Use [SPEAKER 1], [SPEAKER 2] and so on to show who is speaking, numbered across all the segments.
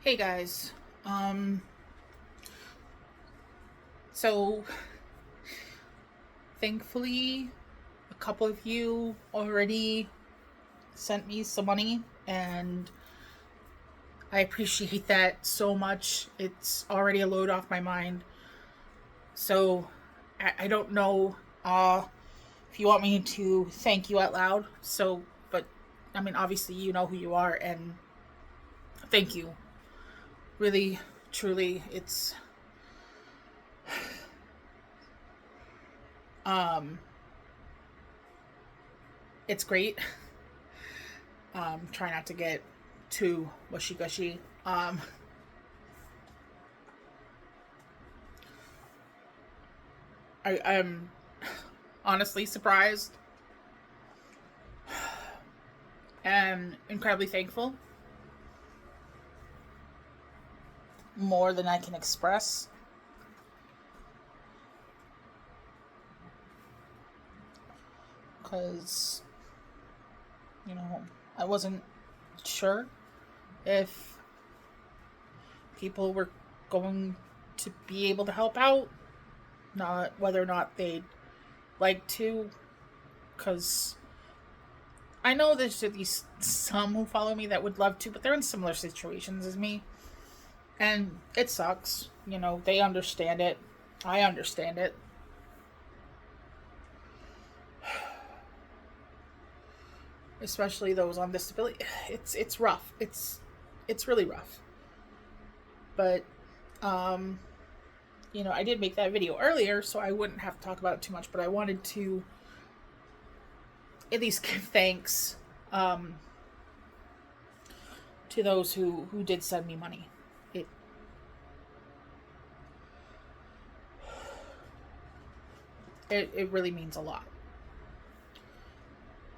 [SPEAKER 1] Hey guys. Um so thankfully a couple of you already sent me some money and I appreciate that so much. It's already a load off my mind. So I don't know if you want me to thank you out loud. But I mean obviously you know who you are and thank you. Really truly um it's great. Try not to get too mushy gushy. I'm honestly surprised and incredibly thankful, more than I can express. Because, I wasn't sure if people were going to be able to help out, not whether or not they'd like to. Because I know there's at least some who follow me that would love to, but they're in similar situations as me. And it sucks. They understand it. I understand it. Especially those on disability. It's rough. It's really rough. But um, I did make that video earlier, so I wouldn't have to talk about it too much. But I wanted to at least give thanks um, to those who did send me money. It it really means a lot.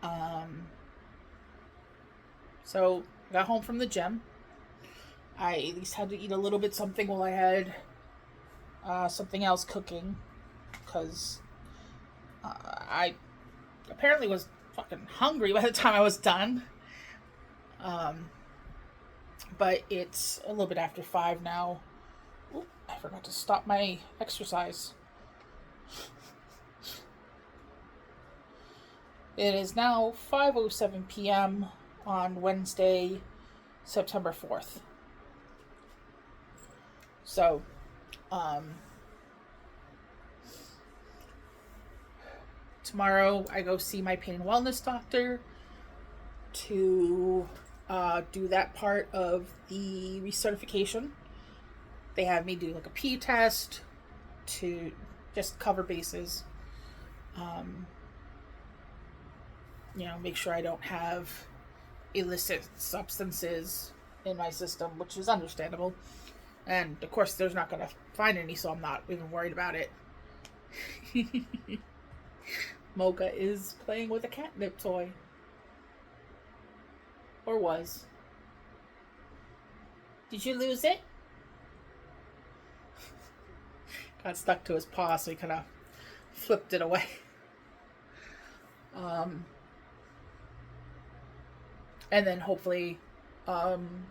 [SPEAKER 1] Um, so I got home from the gym. I at least had to eat a little bit something while I had something else cooking, because I apparently was fucking hungry by the time I was done. Um, but it's a little bit after 5 now. Oop, I forgot to stop my exercise. It is now 5:07 p.m. on Wednesday, September 4th. So, um, tomorrow I go see my pain and wellness doctor to do that part of the recertification. They have me do like a pee test to just cover bases. Um, make sure I don't have illicit substances in my system, which is understandable. And of course, there's not going to find any, so I'm not even worried about it. Mocha is playing with a catnip toy. Or was. Did you lose it? Got stuck to his paw, so he kind of flipped it away. Um, and then hopefully, um,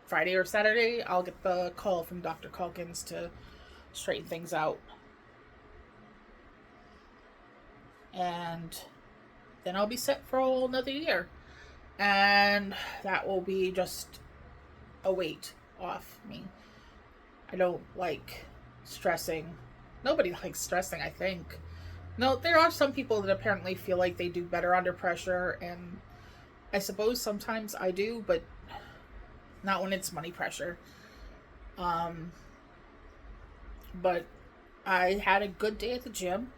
[SPEAKER 1] Friday or Saturday, I'll get the call from Dr. Calkins to straighten things out. And then I'll be set for another year. And that will be just a weight off me. I don't like stressing. Nobody likes stressing, I think. No, there are some people that apparently feel like they do better under pressure, and I suppose sometimes I do, but not when it's money pressure. Um, but I had a good day at the gym.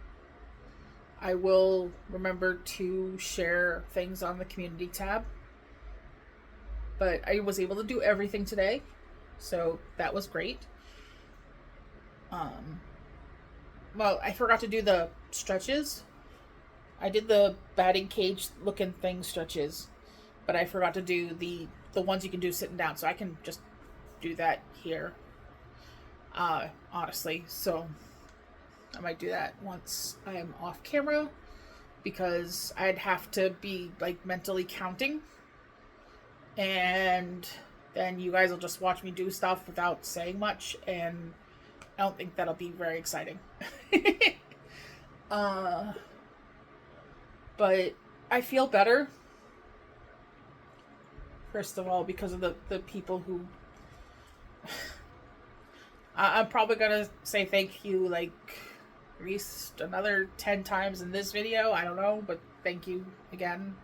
[SPEAKER 1] I will remember to share things on the community tab. But I was able to do everything today, so that was great. Um, well, I forgot to do the stretches. I did the batting cage looking thing stretches, but I forgot to do the ones you can do sitting down. So I can just do that here. Honestly, so I might do that once I'm off camera, because I'd have to be like mentally counting, and then you guys will just watch me do stuff without saying much, and I don't think that'll be very exciting. uh, but I feel better. First of all, because of the people who... I'm probably gonna say thank you like at least another 10 times in this video. I don't know, but thank you again.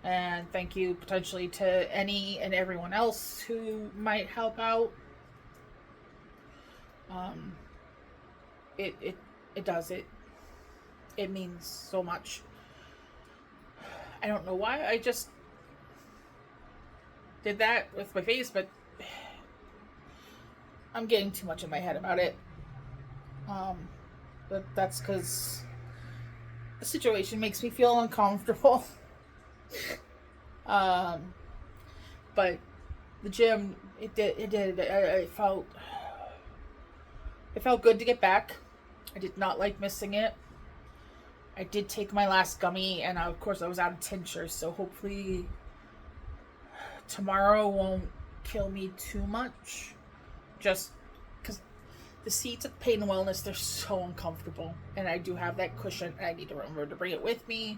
[SPEAKER 1] And thank you potentially to any and everyone else who might help out. It does. It means so much. I don't know why I just did that with my face, but I'm getting too much in my head about it. But that's because the situation makes me feel uncomfortable. But the gym, it did. I felt good to get back. I did not like missing it. I did take my last gummy, and of course I was out of tincture, so hopefully tomorrow won't kill me too much. Just because the seats at Pain and Wellness, they're so uncomfortable, and I do have that cushion, and I need to remember to bring it with me.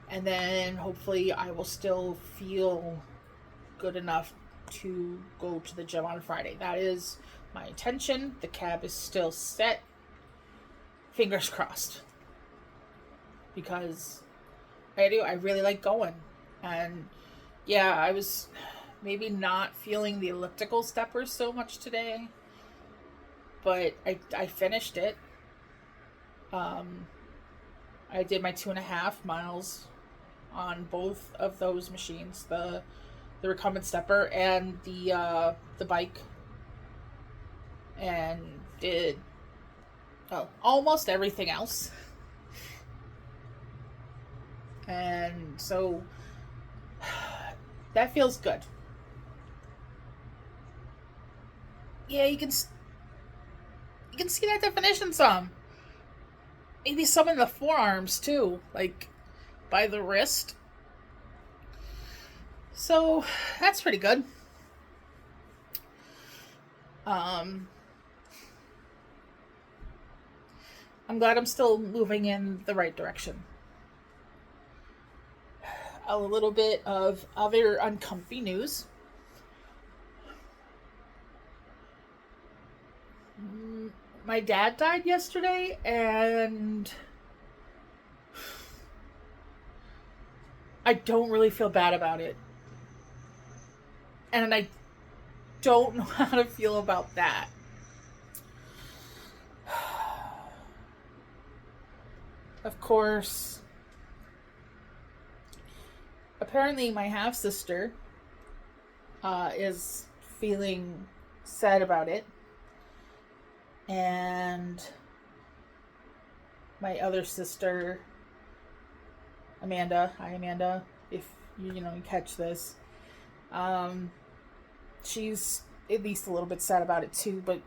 [SPEAKER 1] And then hopefully I will still feel good enough to go to the gym on Friday. That is my intention. The cab is still set. Fingers crossed. Because I really like going. And yeah, I was maybe not feeling the elliptical steppers so much today. But I finished it. I did my 2.5 miles on both of those machines, the recumbent stepper and the bike, and did almost everything else. And so that feels good. Yeah, you can see that definition some. Maybe some in the forearms too, like by the wrist. So that's pretty good. I'm glad I'm still moving in the right direction. A little bit of other uncomfy news. My dad died yesterday, and I don't really feel bad about it. And I don't know how to feel about that. Of course, apparently my half-sister is feeling sad about it. And my other sister, Amanda, hi Amanda, if you catch this, she's at least a little bit sad about it too, but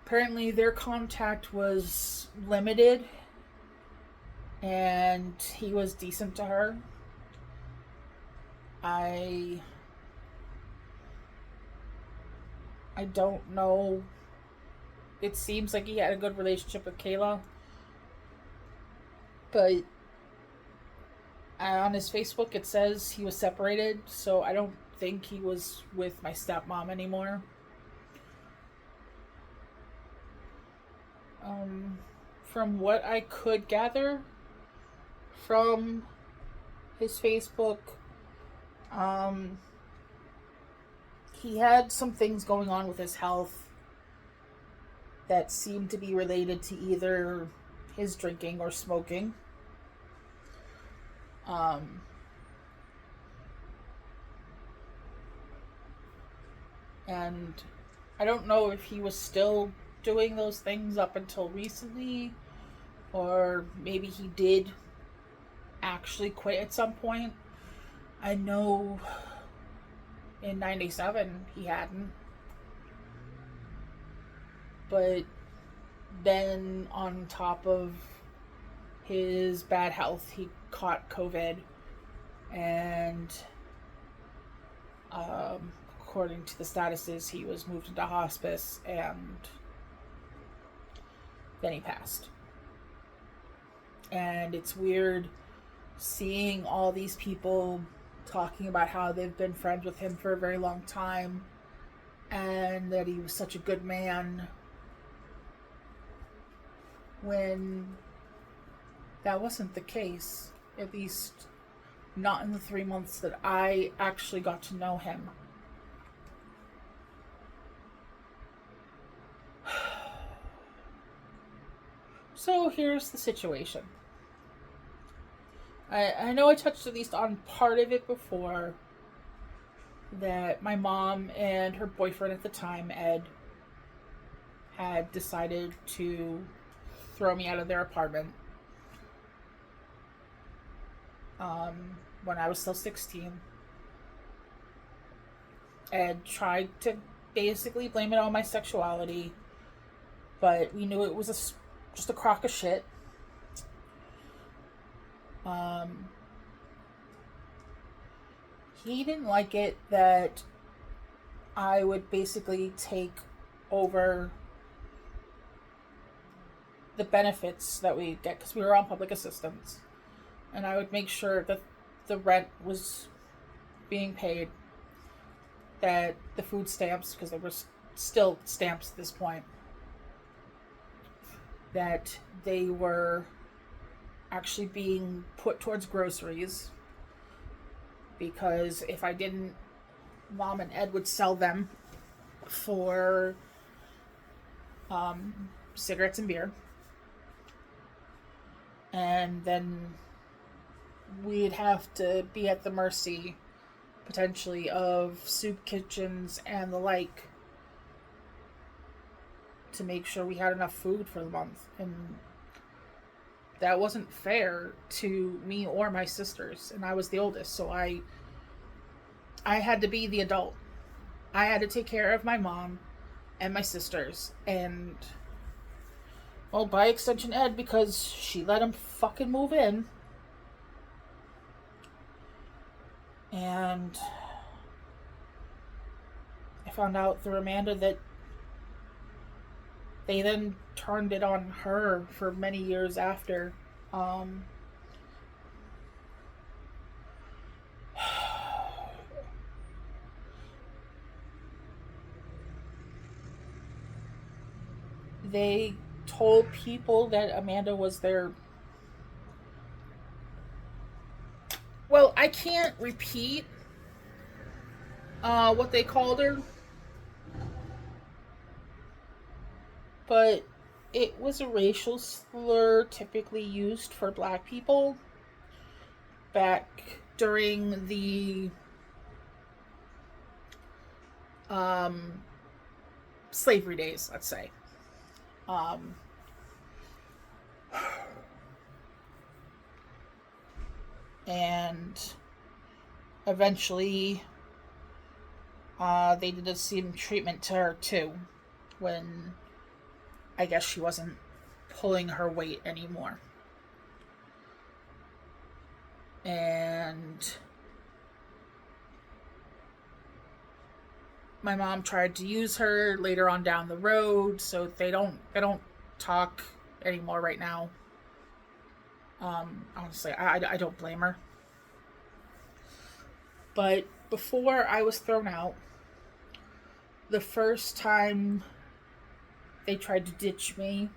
[SPEAKER 1] apparently their contact was limited, and he was decent to her. I don't know. It seems like he had a good relationship with Kayla, but on his Facebook it says he was separated, so I don't think he was with my stepmom anymore. From what I could gather from his Facebook, he had some things going on with his health that seemed to be related to either his drinking or smoking. And I don't know if he was still doing those things up until recently, or maybe he did actually quit at some point. I know in 97 he hadn't. But then on top of his bad health, he caught COVID. And of according to the statuses, he was moved into hospice and then he passed. And it's weird seeing all these people talking about how they've been friends with him for a very long time and that he was such a good man, when that wasn't the case, at least not in the 3 months that I actually got to know him. So here's the situation. I know I touched at least on part of it before, that my mom and her boyfriend at the time, Ed, had decided to throw me out of their apartment when I was still 16. Ed tried to basically blame it on my sexuality, but we knew it was just a crock of shit. He didn't like it that I would basically take over the benefits that we get, because we were on public assistance, and I would make sure that the rent was being paid, that the food stamps, because they were still stamps at this point, that they were actually being put towards groceries, because if I didn't, Mom and Ed would sell them for cigarettes and beer, and then we'd have to be at the mercy potentially of soup kitchens and the like to make sure we had enough food for the month. And that wasn't fair to me or my sisters, and I was the oldest, so I had to be the adult. I had to take care of my mom and my sisters, and, well, by extension Ed, because she let him fucking move in. And I found out through Amanda that they then turned it on her for many years after. They told people that Amanda was their... Well, I can't repeat what they called her, but it was a racial slur typically used for black people back during the slavery days, let's say. And eventually they did the same treatment to her too, when I guess she wasn't pulling her weight anymore. And my mom tried to use her later on down the road, so they don't talk anymore right now. Honestly, I don't blame her. But before I was thrown out, the first time they tried to ditch me,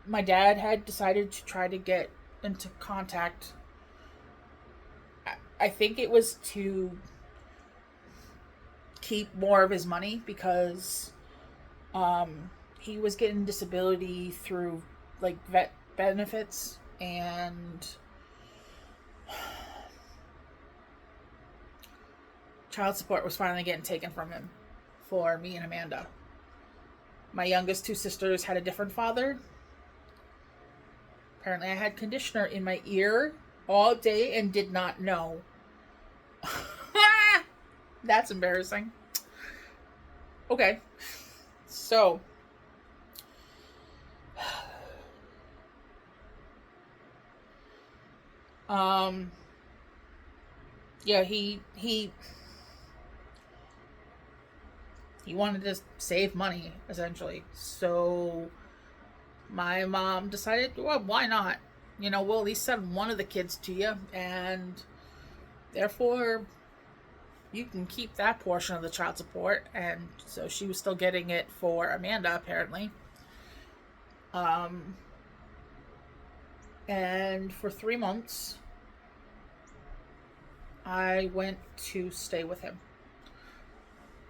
[SPEAKER 1] my dad had decided to try to get into contact. I think it was to keep more of his money, because he was getting disability through like vet benefits, and child support was finally getting taken from him for me and Amanda. My youngest two sisters had a different father. Apparently I had conditioner in my ear all day and did not know. That's embarrassing. Okay. So, Yeah, he wanted to save money essentially. So my mom decided, well, why not? We'll at least send one of the kids to you, and therefore you can keep that portion of the child support. And so she was still getting it for Amanda, apparently. Um, and for 3 months, I went to stay with him.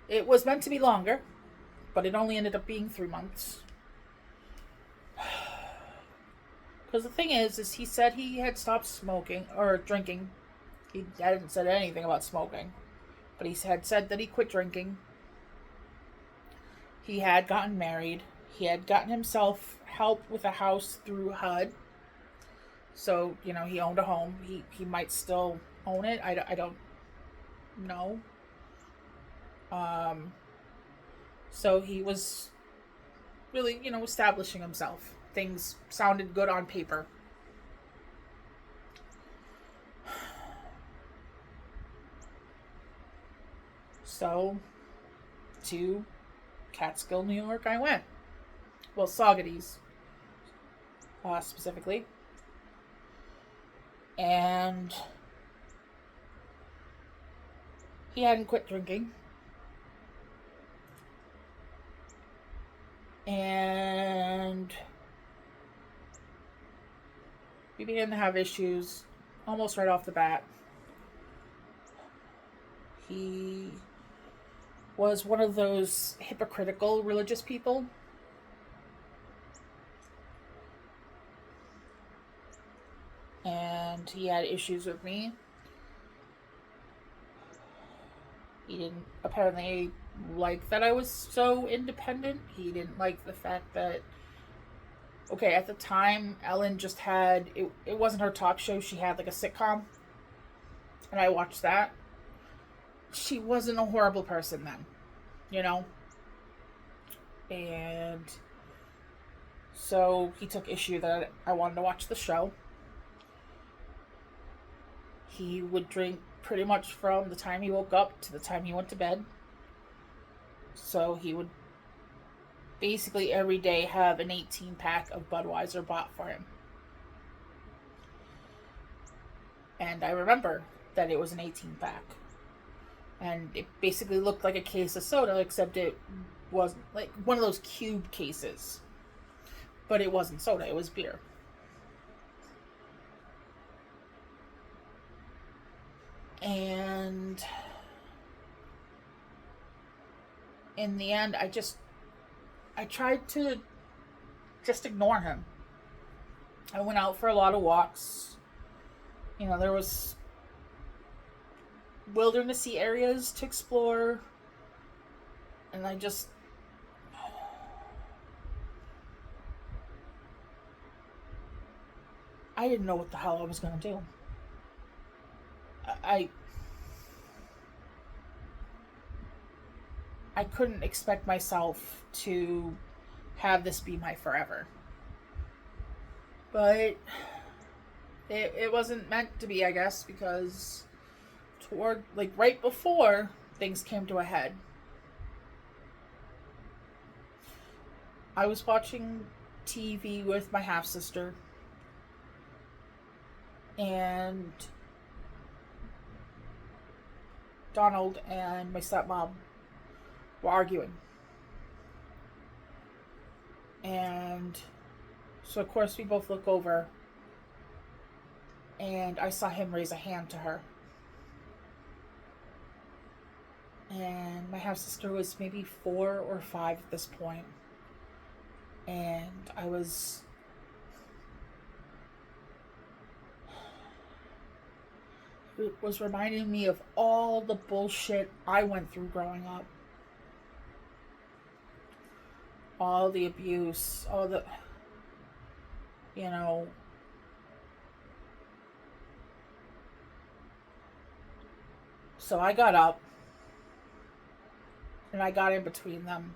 [SPEAKER 1] It was meant to be longer, but it only ended up being 3 months. Because the thing is he said he had stopped smoking or drinking. He hadn't said anything about smoking, but he had said that he quit drinking. He had gotten married. He had gotten himself help with a house through HUD. So, he owned a home. He might still own it. I don't know. Um, so he was really, establishing himself. Things sounded good on paper. So, to Catskill, New York, I went. Well, Saugerties, specifically. And he hadn't quit drinking. And we began to have issues almost right off the bat. He was one of those hypocritical religious people. And he had issues with me. He didn't apparently like that I was so independent. He didn't like the fact that, okay, at the time, Ellen just had, it wasn't her talk show. She had like a sitcom. And I watched that. She wasn't a horrible person then, you know? And so he took issue that I wanted to watch the show. He would drink pretty much from the time he woke up to the time he went to bed. So he would basically every day have an 18 pack of Budweiser bought for him. And I remember that it was an 18 pack. And it basically looked like a case of soda, except it wasn't like one of those cube cases. But it wasn't soda, it was beer. And in the end, I tried to just ignore him. I went out for a lot of walks. There was wildernessy areas to explore. And I didn't know what the hell I was going to do. I I couldn't expect myself to have this be my forever. But it wasn't meant to be, I guess, because right before things came to a head, I was watching TV with my half sister, and Donald and my stepmom were arguing. And so, of course, we both look over, and I saw him raise a hand to her. And my half sister was maybe 4 or 5 at this point. And it was reminding me of all the bullshit I went through growing up. All the abuse, all the, you know. So I got up and I got in between them.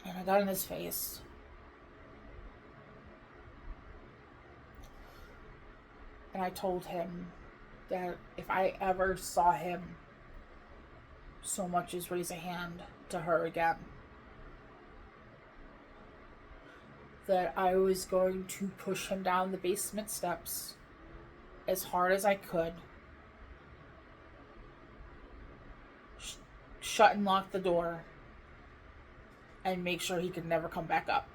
[SPEAKER 1] And I got in his face. And I told him that if I ever saw him so much as raise a hand to her again, that I was going to push him down the basement steps as hard as I could, shut and lock the door, and make sure he could never come back up,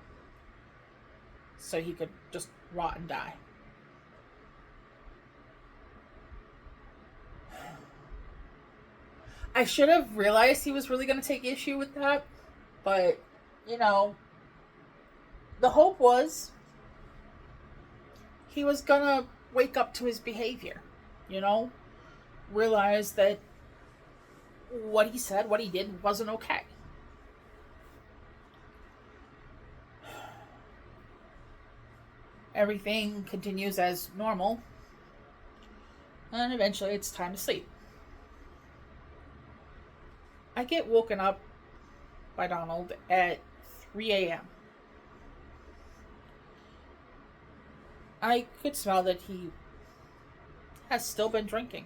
[SPEAKER 1] so he could just rot and die. I should have realized he was really going to take issue with that, but, you know, the hope was he was going to wake up to his behavior, you know, realize that what he said, what he did wasn't okay. Everything continues as normal, and eventually it's time to sleep. I get woken up by Donald at 3 a.m. I could smell that he has still been drinking.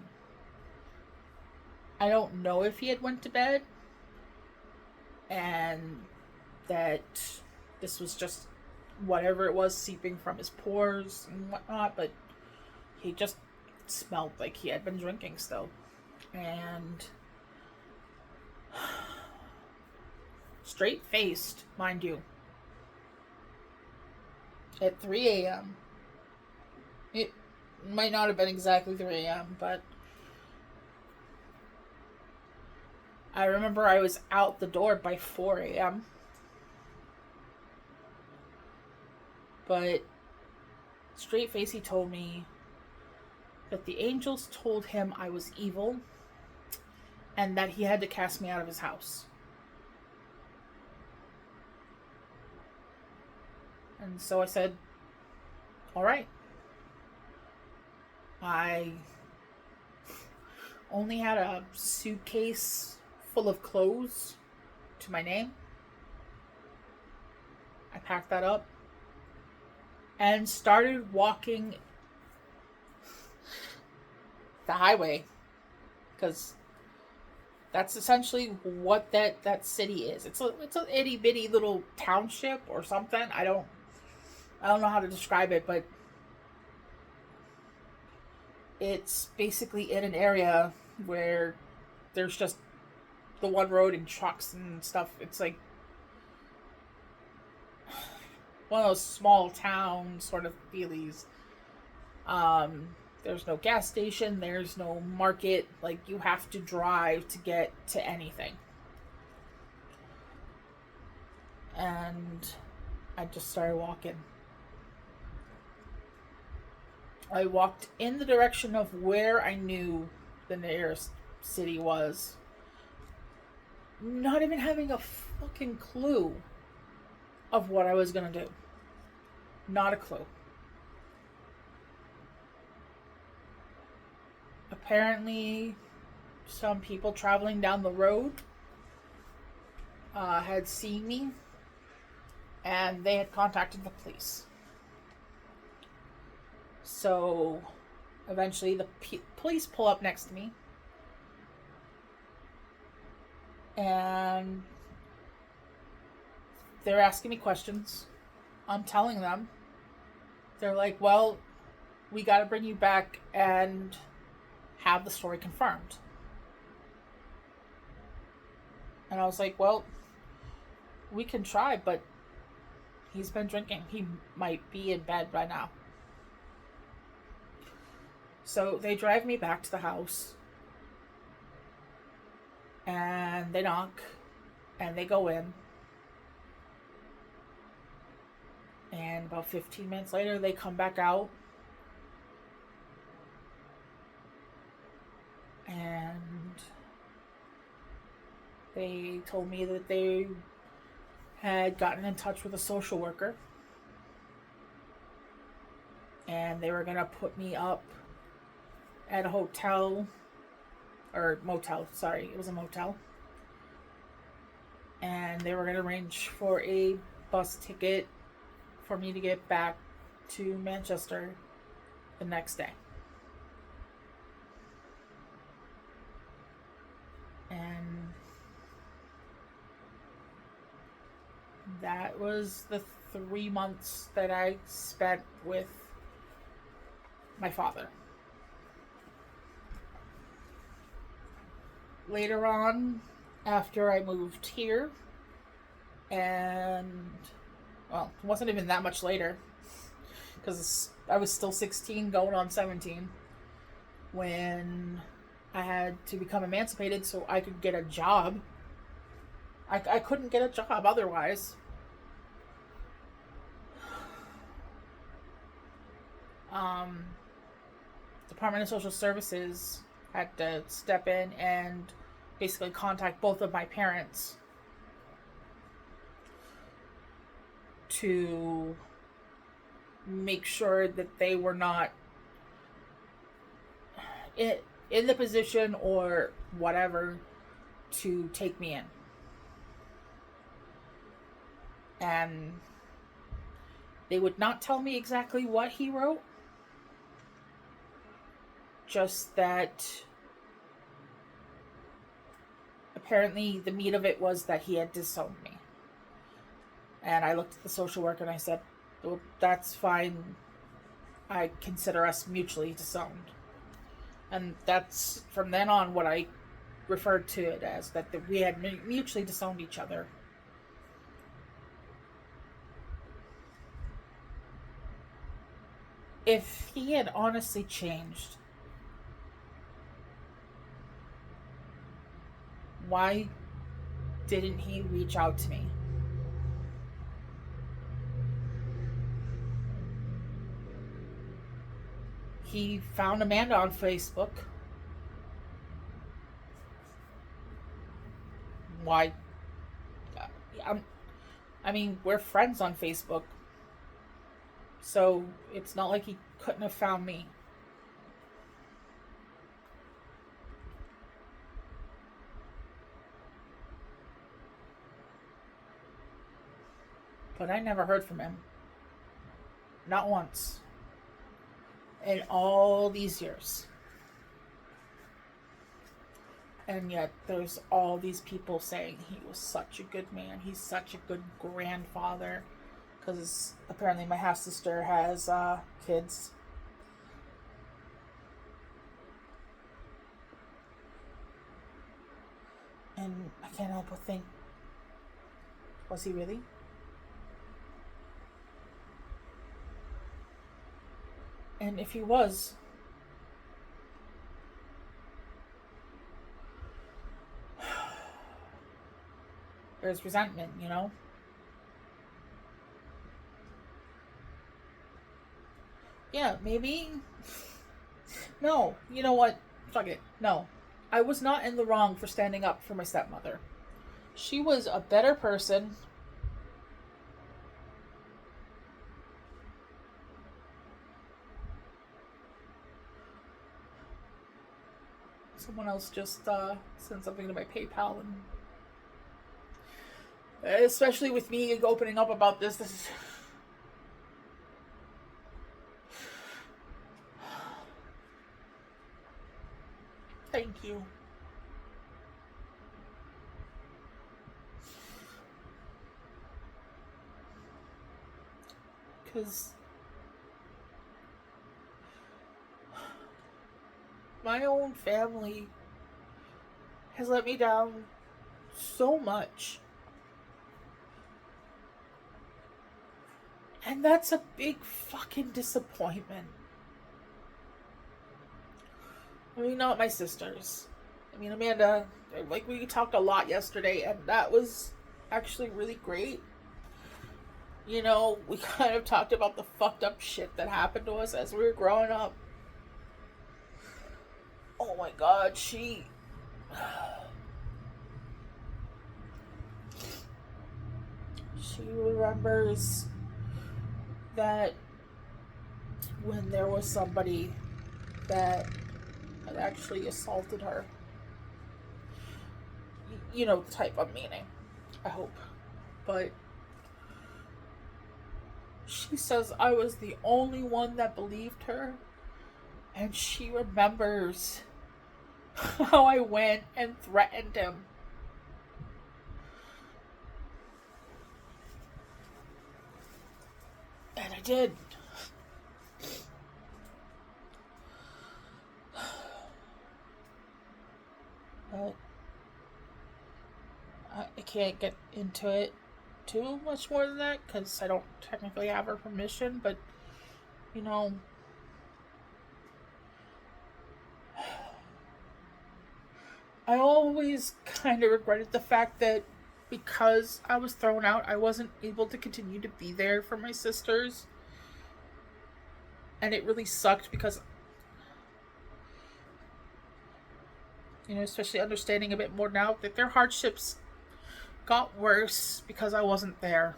[SPEAKER 1] I don't know if he had went to bed and that this was just whatever it was seeping from his pores and whatnot, but he just smelled like he had been drinking still. And straight-faced, mind you, at 3 a.m. It might not have been exactly 3 a.m., but I remember I was out the door by 4 a.m. But straight-faced, he told me that the angels told him I was evil and that he had to cast me out of his house. And so I said, all right. I only had a suitcase full of clothes to my name. I packed that up and started walking the highway, because that's essentially what that city is. It's a itty bitty little township or something. I don't know how to describe it, but it's basically in an area where there's just the one road and trucks and stuff. It's like one of those small town sort of feelies. There's no gas station, there's no market, like you have to drive to get to anything. And I just started walking. I walked in the direction of where I knew the nearest city was, not even having a fucking clue of what I was gonna do. Not a clue. Apparently, some people traveling down the road had seen me, and they had contacted the police. So, eventually the police pull up next to me, and they're asking me questions. I'm telling them. They're like, well, we gotta bring you back and have the story confirmed. And I was like, well, we can try, but he's been drinking. He might be in bed by now. So they drive me back to the house, and they knock, and they go in. And about 15 minutes later, they come back out. And they told me that they had gotten in touch with a social worker. And they were going to put me up at a hotel, or motel, sorry, it was a motel. And they were going to arrange for a bus ticket for me to get back to Manchester the next day. And that was the 3 months that I spent with my father. Later on, after I moved here, and well, it wasn't even that much later, because I was still 16 going on 17 when I had to become emancipated so I could get a job. I couldn't get a job otherwise. um, Department of Social Services had to step in and basically contact both of my parents to make sure that they were not in the position or whatever to take me in. And they would not tell me exactly what he wrote, just that apparently the meat of it was that he had disowned me. And I looked at the social worker and I said, well, that's fine. I consider us mutually disowned. And that's from then on what I referred to it as, that we had mutually disowned each other. If he had honestly changed, why didn't he reach out to me? He found Amanda on Facebook. Why? I mean, we're friends on Facebook. So it's not like he couldn't have found me. But I never heard from him. Not once. In all these years. And yet there's all these people saying he was such a good man. He's such a good grandfather. Because apparently my half-sister has kids. And I can't help but think, was he really? And if he was, there's resentment, you know? Yeah, maybe. No, you know what? Fuck it. No. I was not in the wrong for standing up for my stepmother. She was a better person. Someone else just sent something to my PayPal, and especially with me opening up about this is... Thank you. Because my own family has let me down so much. And that's a big fucking disappointment. I mean, not my sisters. I mean, Amanda, like, we talked a lot yesterday, and that was actually really great. You know, we kind of talked about the fucked up shit that happened to us as we were growing up. Oh my god, she remembers that when there was somebody that had actually assaulted her. You know the type I'm meaning, I hope. But she says I was the only one that believed her. And she remembers how I went and threatened him. And I did. But I can't get into it too much more than that because I don't technically have her permission, but you know, I always kind of regretted the fact that because I was thrown out, I wasn't able to continue to be there for my sisters. And it really sucked because, especially understanding a bit more now that their hardships got worse because I wasn't there.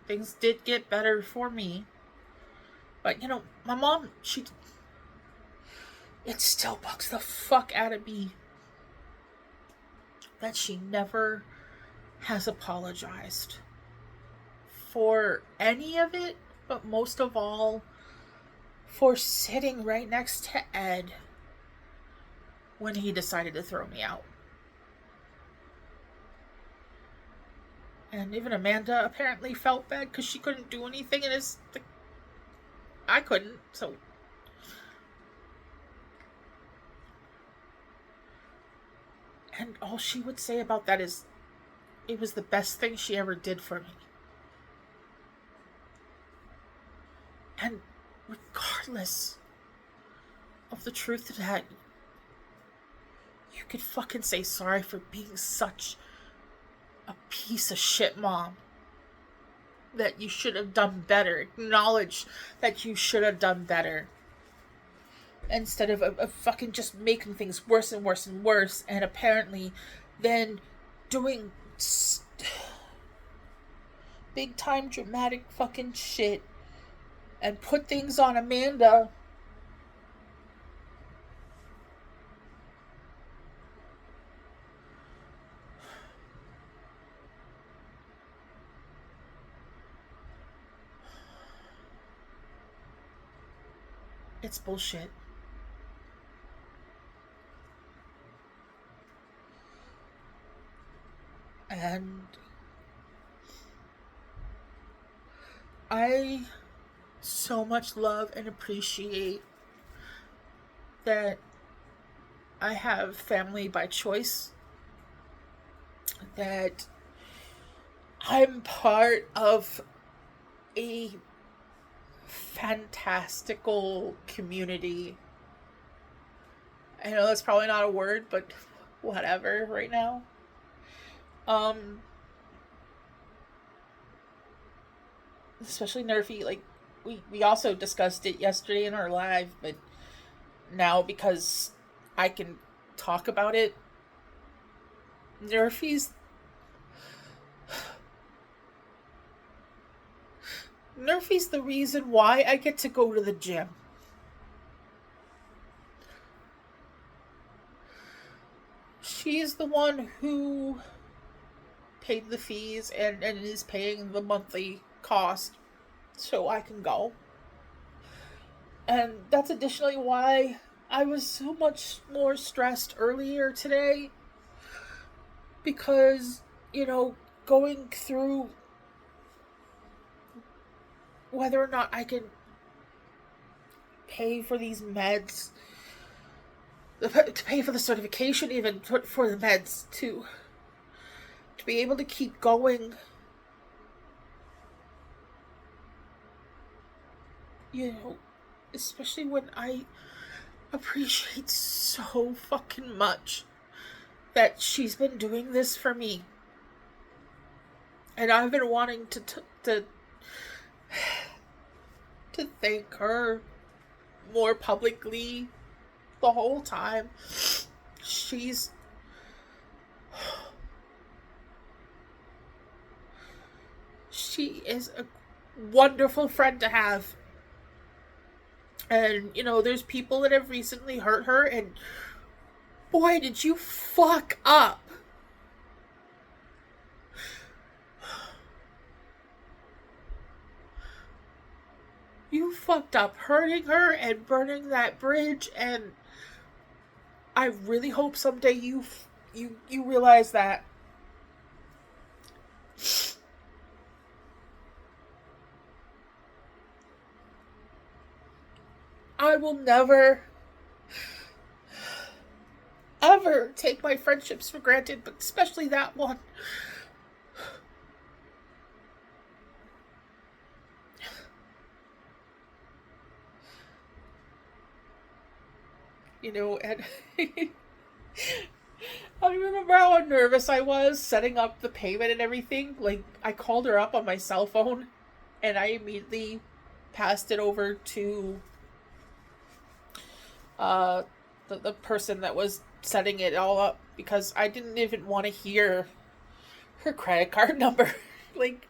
[SPEAKER 1] Things did get better for me. But, my mom, it still bugs the fuck out of me that she never has apologized for any of it, but most of all, for sitting right next to Ed when he decided to throw me out. And even Amanda apparently felt bad because she couldn't do anything, and I couldn't, so. And all she would say about that is, it was the best thing she ever did for me. And regardless of the truth of that, you could fucking say sorry for being such a piece of shit mom. That you should have done better. Acknowledge that you should have done better. Instead of fucking just making things worse and worse and worse, and apparently then doing big time dramatic fucking shit and put things on Amanda. It's bullshit. And I so much love and appreciate that I have family by choice, that I'm part of a fantastical community. I know that's probably not a word, but whatever right now. Especially Nerfy, like we also discussed it yesterday in our live, but now because I can talk about it, Nerfy's the reason why I get to go to the gym. She's the one who paid the fees and is paying the monthly cost so I can go. And that's additionally why I was so much more stressed earlier today. Because, going through whether or not I can pay for these meds, to pay for the certification, even for the meds, to be able to keep going. Especially when I appreciate so fucking much that she's been doing this for me. And I've been wanting to thank her more publicly the whole time. She is a wonderful friend to have. And, there's people that have recently hurt her, and boy, did you fuck up. You fucked up hurting her and burning that bridge, and I really hope someday you realize that. I will never ever take my friendships for granted, but especially that one. And I remember how nervous I was setting up the payment and everything. Like, I called her up on my cell phone and I immediately passed it over to uh, the person that was setting it all up because I didn't even want to hear her credit card number. Like,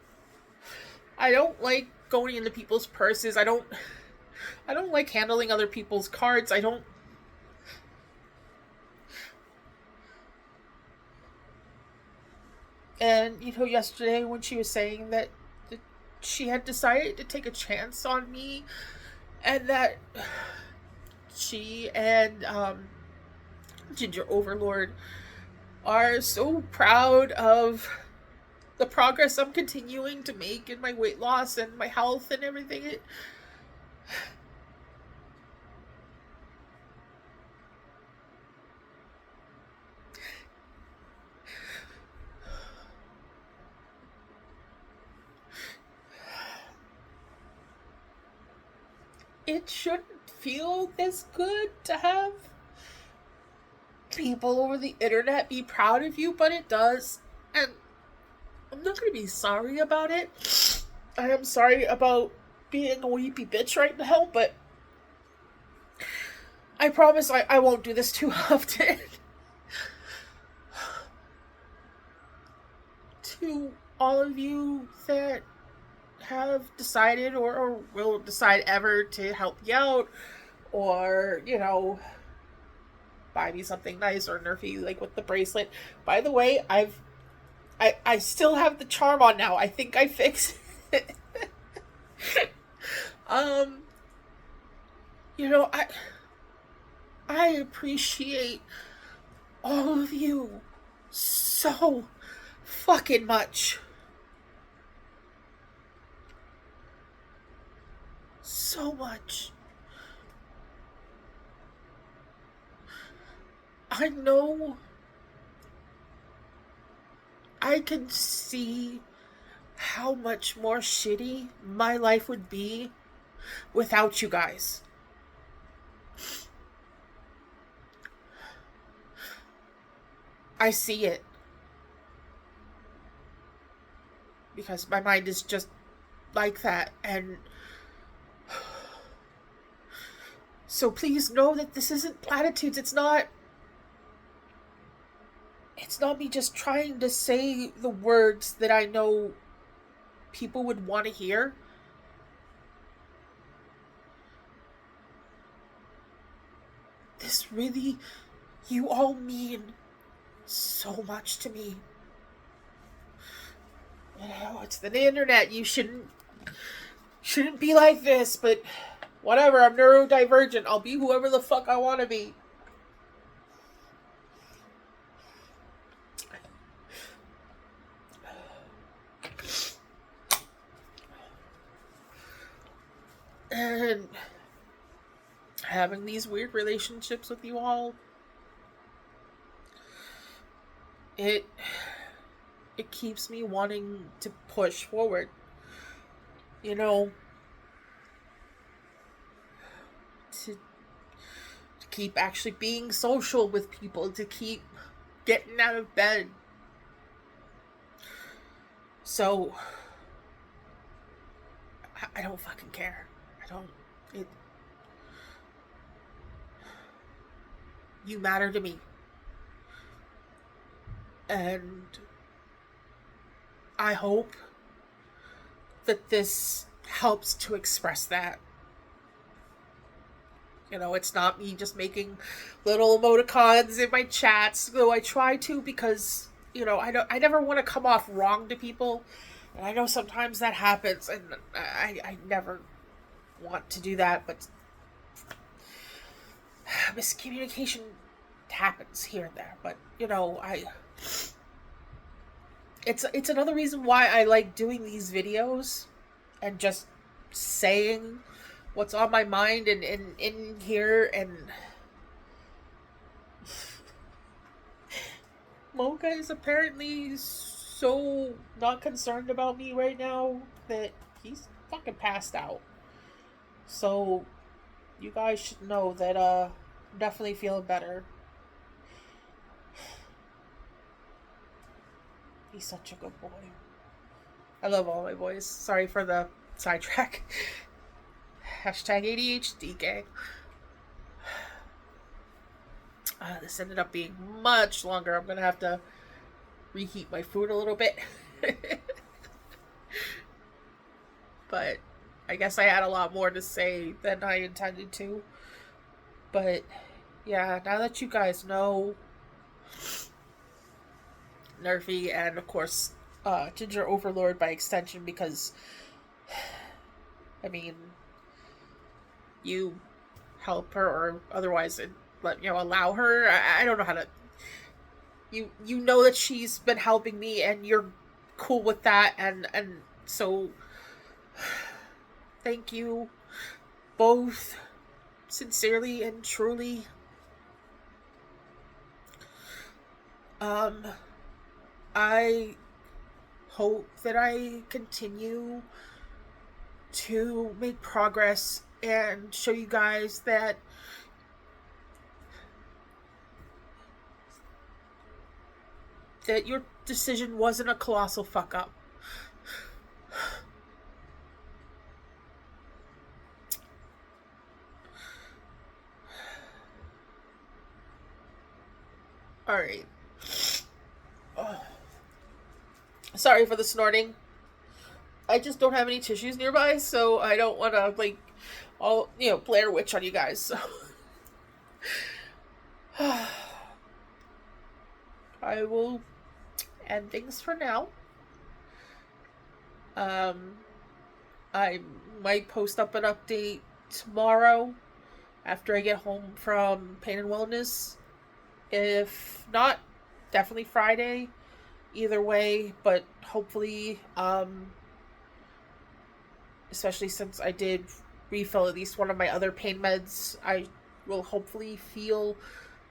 [SPEAKER 1] I don't like going into people's purses. I don't like handling other people's cards. I don't. And yesterday when she was saying that she had decided to take a chance on me, and that she and Ginger Overlord are so proud of the progress I'm continuing to make in my weight loss and my health and everything. It shouldn't feel this good to have people over the internet be proud of you, but it does. And I'm not going to be sorry about it. I am sorry about being a weepy bitch right now, but I promise I won't do this too often. To all of you that have decided or will decide ever to help me out, or buy me something nice or nerfy, like with the bracelet. By the way, I still have the charm on now. I think I fixed it. um I appreciate all of you so fucking much. So much. I know I can see how much more shitty my life would be without you guys. I see it. Because my mind is just like that. And so please know that this isn't platitudes. It's not me just trying to say the words that I know people would want to hear. This really, you all mean so much to me. It's the internet. You shouldn't be like this, but whatever. I'm neurodivergent. I'll be whoever the fuck I want to be. And having these weird relationships with you all, it keeps me wanting to push forward. To keep actually being social with people, to keep getting out of bed. So I don't fucking care. You matter to me. And I hope that this helps to express that. It's not me just making little emoticons in my chats, though I try to, because, I never want to come off wrong to people. And I know sometimes that happens, and I never want to do that, but miscommunication happens here and there. But you know, it's another reason why I like doing these videos and just saying what's on my mind and in here. And Mocha is apparently so not concerned about me right now that he's fucking passed out. So you guys should know that I'm definitely feeling better. He's such a good boy. I love all my boys. Sorry for the sidetrack. Hashtag ADHD gang. This ended up being much longer. I'm gonna have to reheat my food a little bit. But I guess I had a lot more to say than I intended to. But yeah, now that you guys know Nerfy and of course Ginger Overlord by extension, because I mean you help her or otherwise allow her. I don't know how to. You know that she's been helping me and you're cool with that, and so thank you both sincerely and truly. I hope that I continue to make progress and show you guys that your decision wasn't a colossal fuck up. Alright. Oh. Sorry for the snorting. I just don't have any tissues nearby, so I don't want to, Blair Witch on you guys, so. I will end things for now. I might post up an update tomorrow after I get home from Pain and Wellness. If not, definitely Friday. Either way, but hopefully, especially since I did refill at least one of my other pain meds, I will hopefully feel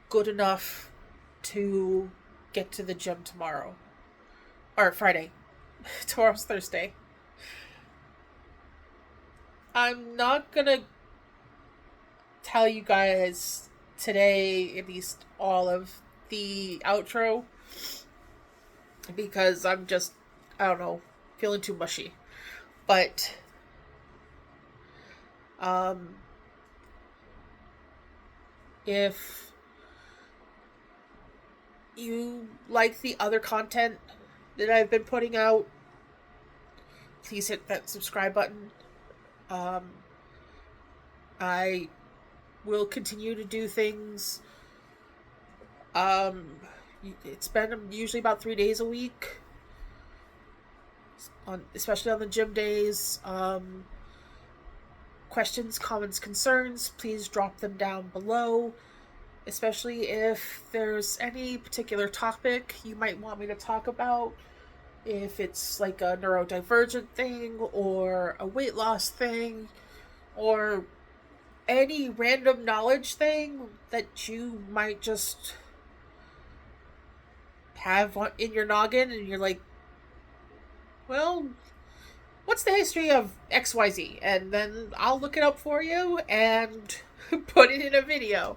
[SPEAKER 1] good enough to get to the gym tomorrow. Or Friday. Tomorrow's Thursday. I'm not gonna tell you guys today, at least all of the outro, because I'm just, I don't know, feeling too mushy. But if you like the other content that I've been putting out, please hit that subscribe button. I will continue to do things. It's been usually about 3 days a week, especially on the gym days. Questions, comments, concerns, please drop them down below, especially if there's any particular topic you might want me to talk about. If it's like a neurodivergent thing or a weight loss thing or any random knowledge thing that you might just have in your noggin and you're like, well, what's the history of XYZ? And then I'll look it up for you and put it in a video,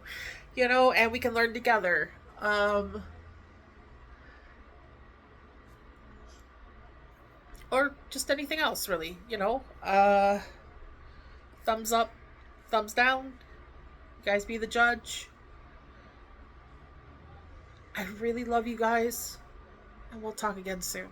[SPEAKER 1] and we can learn together. Or just anything else, really, thumbs up, thumbs down. You guys be the judge. I really love you guys, and we'll talk again soon.